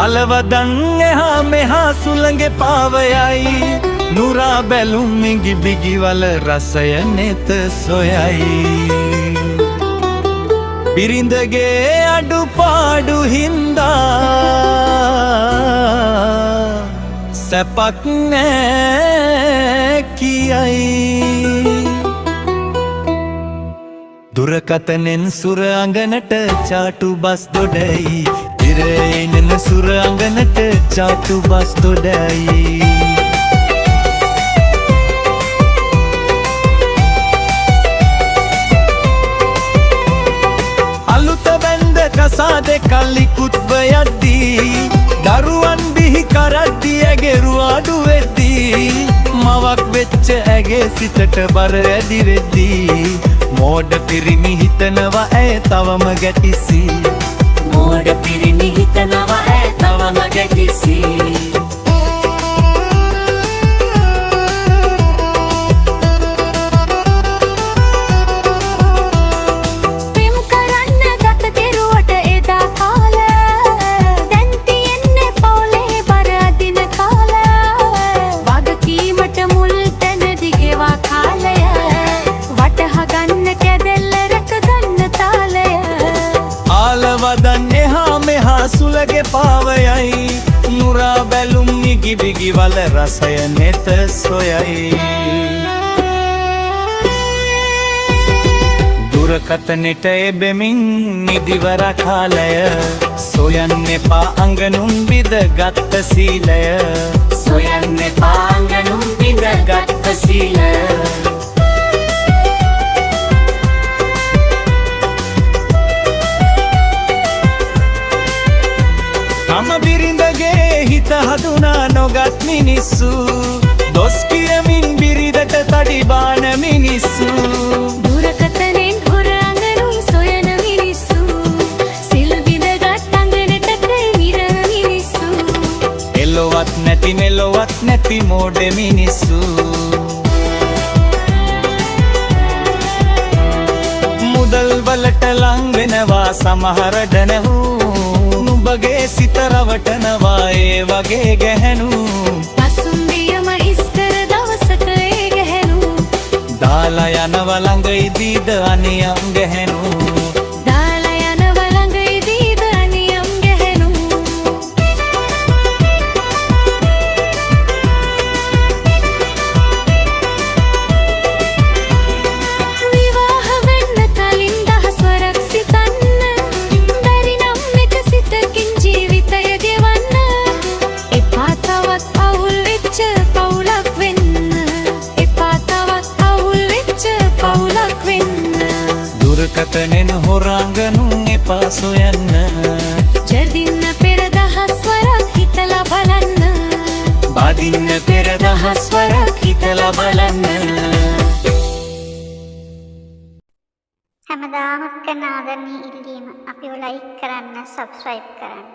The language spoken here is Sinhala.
අලවදන් එහා මෙහා සුළඟේ පාවයයි නුරා බැලුම් මිගි බිගිවල රසය නෙත සොයයි බිරිඳගේ අඩුපාඩු හින්දා සැපක් නෑ කියයි දුරකතනෙන් සුර අඟනට චාටු බස් දොඩයි ඉරෙනෙන සුර අඟනට චාටු බස් දොඩයි අලුත බැන්ද කසාදෙ කල්ලිකුත්ව යද්දී දරුවන් බිහි කරද්දී ඇගෙරු අඩු වෙද්දී මවක් වෙච්ච ඇගේ සිතට බර ඇදි වෙද්දී මෝඩ පිරිමි හිතනවා ඇය තවම ගැටිසි මෝඩ පිරිමි හිතනවා ඇය තවම ගැටිසි වදන් එහා මෙහා සුළඟේ පාවයයි නුරා බැලුම් මිගි බිගිවල රසය නෙත සොයයි දුරකතනෙට එබෙමින් නිදිවර කාලය සොයන්න එපා අඟනුම් බිඳගත් සීලය සොයන්න එපා අඟනුම් බිඳගත් සීලය තම බිරිඳගේ හිත හඳුනා නොගත් මිනිස්සු දොස් කියමින් බිරිඳට තඩි බාන මිනිස්සු දුරකතනෙන් හොර අඟනුම් සොයන මිනිස්සු සිල් බිඳගත් අඟනට මිරන මිනිස්සු එලොවත් නැති මෙලොවත් නැති මෝඩ මිනිස්සු මුදල් වලට ලං වෙනවා සමහර ඩනහු නුඹගේ සිත රවටනවා ඒ වගේ ගැහැණු පසුම්බියම ඉස්කර දවසක ඒ ගැහැණු දාලා යනව ළඟ ඉදීද අනියම් ගැහැණු දාලා යනව ළඟ ඉදීද අනියම් ගැහැණු විවාහ වෙන්න කලින් දහස් වරක් සිතන්න බැරි නම් එක සිතකින් ජීවිතය ගෙවන්න එපා තවත් අවුල් වෙච්ච පවුලක් වෙන්න එපා තවත් අවුල් වෙච්ච පවුලක් වෙන්න දුරකතනෙන් හොරාංගනුම් එපා සොයන්න ජර්දින්න පෙර දහස් වරක් හිතලා බලන්න බදින්න පෙර දහස් වරක් හිතලා බලන්න හැමදාම කරන ආදරණීය ඉල්ලීම අපිව ලයික් කරන්න සබ්ස්ක්‍රයිබ් කරන්න